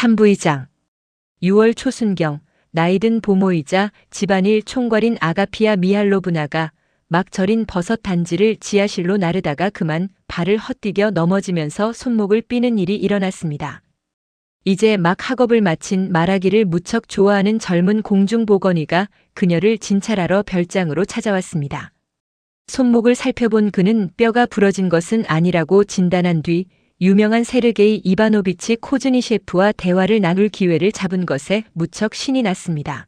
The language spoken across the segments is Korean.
산부이장. 6월 초순경 나이든 보모이자 집안일 총괄인 아가피아 미할로브나가 막 절인 버섯 단지를 지하실로 나르다가 그만 발을 헛디뎌 넘어지면서 손목을 삐는 일이 일어났습니다. 이제 막 학업을 마친 말하기를 무척 좋아하는 젊은 공중보건의가 그녀를 진찰하러 별장으로 찾아왔습니다. 손목을 살펴본 그는 뼈가 부러진 것은 아니라고 진단한 뒤 유명한 세르게이 이바노비치 코즈니셰프와 대화를 나눌 기회를 잡은 것에 무척 신이 났습니다.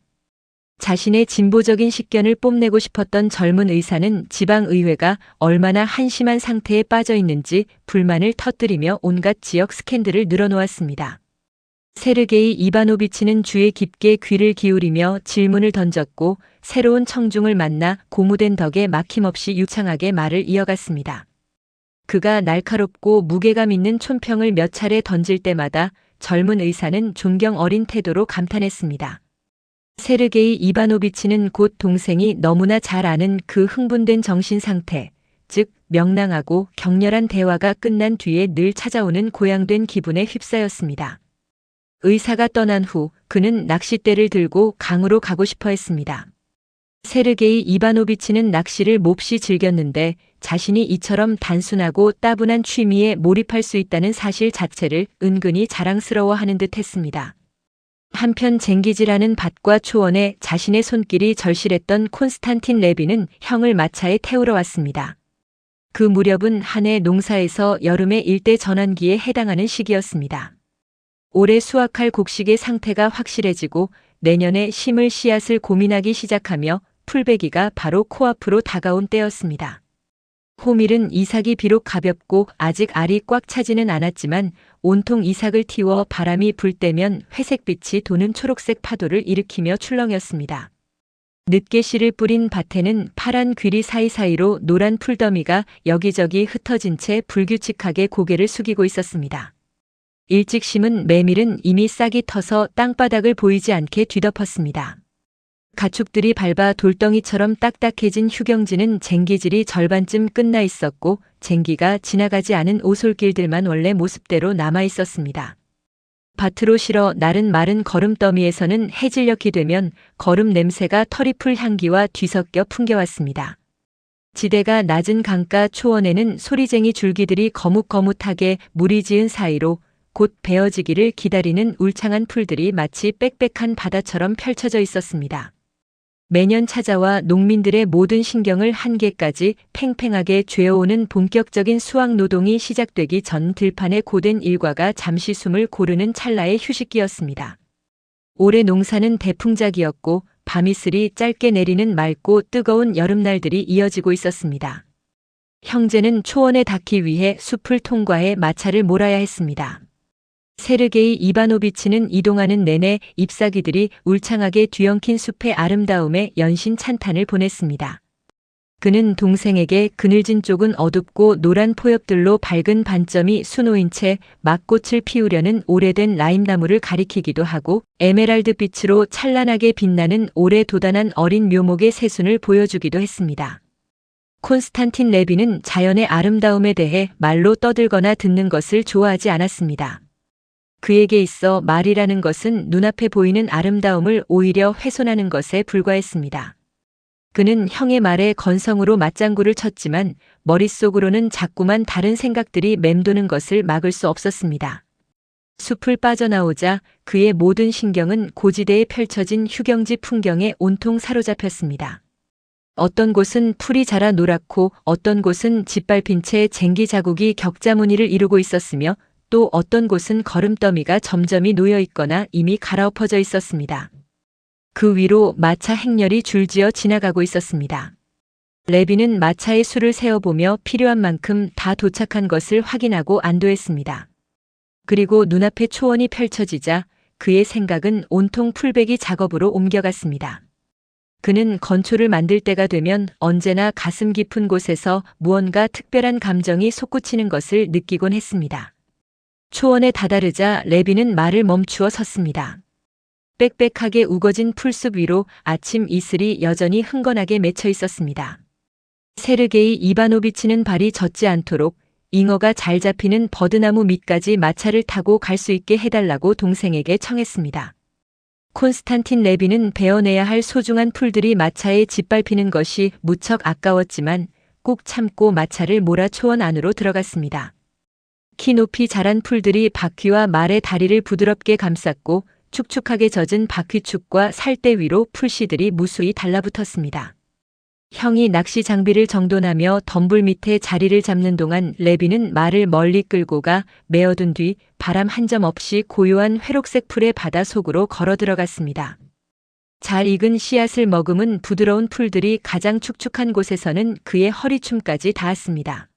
자신의 진보적인 식견을 뽐내고 싶었던 젊은 의사는 지방의회가 얼마나 한심한 상태에 빠져 있는지 불만을 터뜨리며 온갖 지역 스캔들을 늘어놓았습니다. 세르게이 이바노비치는 주에 깊게 귀를 기울이며 질문을 던졌고 새로운 청중을 만나 고무된 덕에 막힘없이 유창하게 말을 이어갔습니다. 그가 날카롭고 무게감 있는 촌평을 몇 차례 던질 때마다 젊은 의사는 존경 어린 태도로 감탄했습니다. 세르게이 이바노비치는 곧 동생이 너무나 잘 아는 그 흥분된 정신 상태, 즉 명랑하고 격렬한 대화가 끝난 뒤에 늘 찾아오는 고양된 기분에 휩싸였습니다. 의사가 떠난 후 그는 낚싯대를 들고 강으로 가고 싶어 했습니다. 세르게이 이바노비치는 낚시를 몹시 즐겼는데 자신이 이처럼 단순하고 따분한 취미에 몰입할 수 있다는 사실 자체를 은근히 자랑스러워하는 듯 했습니다. 한편 쟁기질하는 밭과 초원에 자신의 손길이 절실했던 콘스탄틴 레비는 형을 마차에 태우러 왔습니다. 그 무렵은 한 해 농사에서 여름의 일대 전환기에 해당하는 시기였습니다. 올해 수확할 곡식의 상태가 확실해지고 내년에 심을 씨앗을 고민하기 시작하며 풀베기가 바로 코앞으로 다가온 때였습니다. 호밀은 이삭이 비록 가볍고 아직 알이 꽉 차지는 않았지만 온통 이삭을 틔워 바람이 불 때면 회색빛이 도는 초록색 파도를 일으키며 출렁였습니다. 늦게 씨를 뿌린 밭에는 파란 귀리 사이사이로 노란 풀더미가 여기저기 흩어진 채 불규칙하게 고개를 숙이고 있었습니다. 일찍 심은 메밀은 이미 싹이 터서 땅바닥을 보이지 않게 뒤덮었습니다. 가축들이 밟아 돌덩이처럼 딱딱해진 휴경지는 쟁기질이 절반쯤 끝나 있었고 쟁기가 지나가지 않은 오솔길들만 원래 모습대로 남아 있었습니다. 밭으로 실어 나른 마른 거름더미에서는 해질녘이 되면 거름 냄새가 터리풀 향기와 뒤섞여 풍겨왔습니다. 지대가 낮은 강가 초원에는 소리쟁이 줄기들이 거뭇거뭇하게 무리 지은 사이로 곧 베어지기를 기다리는 울창한 풀들이 마치 빽빽한 바다처럼 펼쳐져 있었습니다. 매년 찾아와 농민들의 모든 신경을 한계까지 팽팽하게 죄어오는 본격적인 수확 노동이 시작되기 전 들판의 고된 일과가 잠시 숨을 고르는 찰나의 휴식기였습니다. 올해 농사는 대풍작이었고 밤이슬이 짧게 내리는 맑고 뜨거운 여름날들이 이어지고 있었습니다. 형제는 초원에 닿기 위해 숲을 통과해 마차를 몰아야 했습니다. 세르게이 이바노비치는 이동하는 내내 잎사귀들이 울창하게 뒤엉킨 숲의 아름다움에 연신 찬탄을 보냈습니다. 그는 동생에게 그늘진 쪽은 어둡고 노란 포엽들로 밝은 반점이 수놓인 채 막 꽃을 피우려는 오래된 라임나무를 가리키기도 하고 에메랄드빛으로 찬란하게 빛나는 오래 돋아난 어린 묘목의 새순을 보여주기도 했습니다. 콘스탄틴 레비는 자연의 아름다움에 대해 말로 떠들거나 듣는 것을 좋아하지 않았습니다. 그에게 있어 말이라는 것은 눈앞에 보이는 아름다움을 오히려 훼손하는 것에 불과했습니다. 그는 형의 말에 건성으로 맞장구를 쳤지만 머릿속으로는 자꾸만 다른 생각들이 맴도는 것을 막을 수 없었습니다. 숲을 빠져나오자 그의 모든 신경은 고지대에 펼쳐진 휴경지 풍경에 온통 사로잡혔습니다. 어떤 곳은 풀이 자라 노랗고 어떤 곳은 짓밟힌 채 쟁기 자국이 격자무늬를 이루고 있었으며 또 어떤 곳은 거름더미가 점점이 놓여 있거나 이미 갈아엎어져 있었습니다. 그 위로 마차 행렬이 줄지어 지나가고 있었습니다. 레비는 마차의 수를 세어보며 필요한 만큼 다 도착한 것을 확인하고 안도했습니다. 그리고 눈앞에 초원이 펼쳐지자 그의 생각은 온통 풀베기 작업으로 옮겨갔습니다. 그는 건초를 만들 때가 되면 언제나 가슴 깊은 곳에서 무언가 특별한 감정이 솟구치는 것을 느끼곤 했습니다. 초원에 다다르자 레비는 말을 멈추어 섰습니다. 빽빽하게 우거진 풀숲 위로 아침 이슬이 여전히 흥건하게 맺혀 있었습니다. 세르게이 이바노비치는 발이 젖지 않도록 잉어가 잘 잡히는 버드나무 밑까지 마차를 타고 갈 수 있게 해달라고 동생에게 청했습니다. 콘스탄틴 레비는 베어내야 할 소중한 풀들이 마차에 짓밟히는 것이 무척 아까웠지만 꾹 참고 마차를 몰아 초원 안으로 들어갔습니다. 키 높이 자란 풀들이 바퀴와 말의 다리를 부드럽게 감쌌고 축축하게 젖은 바퀴축과 살대 위로 풀씨들이 무수히 달라붙었습니다. 형이 낚시 장비를 정돈하며 덤불 밑에 자리를 잡는 동안 레비는 말을 멀리 끌고 가 메어둔 뒤 바람 한 점 없이 고요한 회록색 풀의 바다 속으로 걸어 들어갔습니다. 잘 익은 씨앗을 머금은 부드러운 풀들이 가장 축축한 곳에서는 그의 허리춤까지 닿았습니다.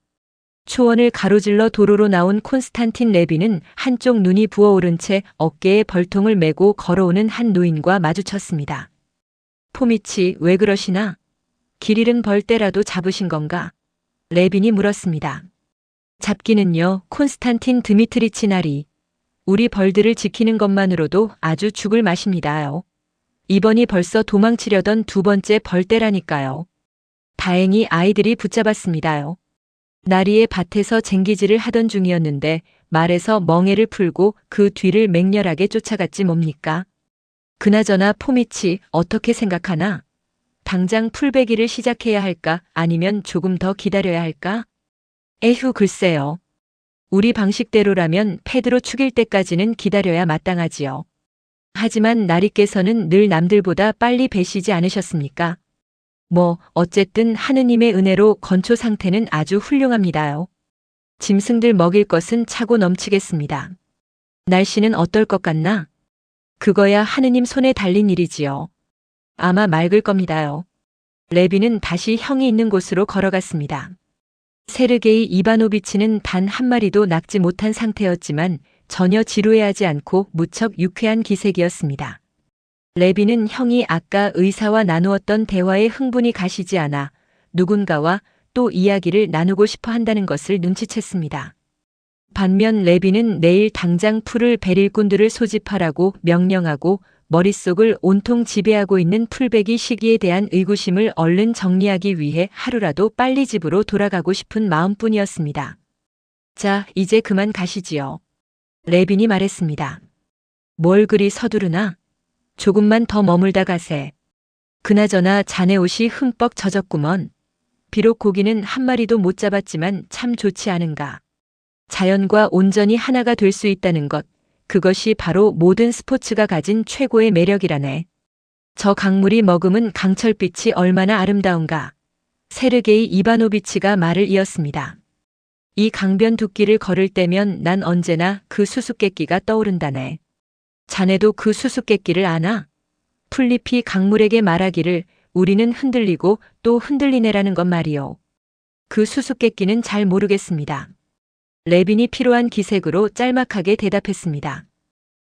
초원을 가로질러 도로로 나온 콘스탄틴 레비는 한쪽 눈이 부어오른 채 어깨에 벌통을 메고 걸어오는 한 노인과 마주쳤습니다. 포미치, 왜 그러시나? 길 잃은 벌떼라도 잡으신 건가? 레빈이 물었습니다. 잡기는요, 콘스탄틴 드미트리치 나리. 우리 벌들을 지키는 것만으로도 아주 죽을 맛입니다요. 이번이 벌써 도망치려던 두 번째 벌떼라니까요. 다행히 아이들이 붙잡았습니다요. 나리의 밭에서 쟁기질을 하던 중이었는데 말에서 멍에를 풀고 그 뒤를 맹렬하게 쫓아갔지 뭡니까? 그나저나 포미치 어떻게 생각하나? 당장 풀베기를 시작해야 할까 아니면 조금 더 기다려야 할까? 에휴 글쎄요. 우리 방식대로라면 페드로 죽일 때까지는 기다려야 마땅하지요. 하지만 나리께서는 늘 남들보다 빨리 배시지 않으셨습니까? 어쨌든 하느님의 은혜로 건초 상태는 아주 훌륭합니다요. 짐승들 먹일 것은 차고 넘치겠습니다. 날씨는 어떨 것 같나? 그거야 하느님 손에 달린 일이지요. 아마 맑을 겁니다요. 레비는 다시 형이 있는 곳으로 걸어갔습니다. 세르게이 이바노비치는 단 한 마리도 낚지 못한 상태였지만 전혀 지루해하지 않고 무척 유쾌한 기색이었습니다. 레비는 형이 아까 의사와 나누었던 대화에 흥분이 가시지 않아 누군가와 또 이야기를 나누고 싶어 한다는 것을 눈치챘습니다. 반면 레비는 내일 당장 풀을 베릴꾼들을 소집하라고 명령하고 머릿속을 온통 지배하고 있는 풀베기 시기에 대한 의구심을 얼른 정리하기 위해 하루라도 빨리 집으로 돌아가고 싶은 마음뿐이었습니다. 자, 이제 그만 가시지요. 레빈이 말했습니다. 뭘 그리 서두르나? 조금만 더 머물다 가세. 그나저나 자네 옷이 흠뻑 젖었구먼. 비록 고기는 한 마리도 못 잡았지만 참 좋지 않은가. 자연과 온전히 하나가 될 수 있다는 것. 그것이 바로 모든 스포츠가 가진 최고의 매력이라네. 저 강물이 머금은 강철빛이 얼마나 아름다운가. 세르게이 이바노비치가 말을 이었습니다. 이 강변 둑길을 걸을 때면 난 언제나 그 수수께끼가 떠오른다네. 자네도 그 수수께끼를 아나? 풀잎이 강물에게 말하기를 우리는 흔들리고 또 흔들리네라는 것 말이요. 그 수수께끼는 잘 모르겠습니다. 레빈이 피로한 기색으로 짤막하게 대답했습니다.